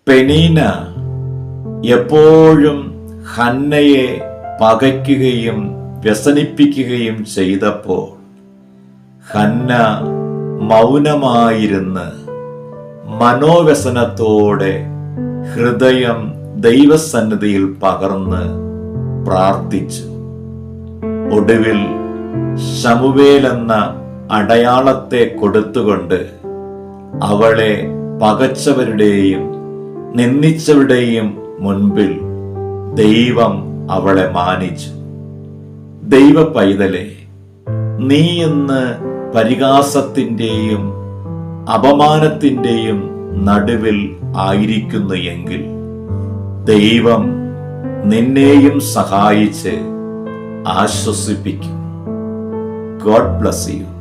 പെനീന എപ്പോഴും ഹന്നയെ പകയ്ക്കുകയും വ്യസനിപ്പിക്കുകയും ചെയ്തപ്പോൾ ഹന്ന മൗനമായിരുന്ന് മനോവ്യസനത്തോടെ ഹൃദയം ദൈവസന്നിധിയിൽ പകർന്ന് പ്രാർത്ഥിച്ചു. ഒടുവിൽ ശമൂവേൽ എന്ന അടയാളത്തെ കൊടുത്തുകൊണ്ട് അവളെ പകച്ചവരുടെയും നിന്ദിച്ചവരുടെയും മുൻപിൽ ദൈവം അവളെ മാനിച്ചു. ദൈവ പൈതലെ, നീ ഇന്ന് പരിഹാസത്തിന്റെയും അപമാനത്തിന്റെയും നടുവിൽ ആയിരിക്കുന്നു എങ്കിൽ ദൈവം നിന്നെയും സഹായിച്ച് ആശ്വസിപ്പിക്കും. God bless you.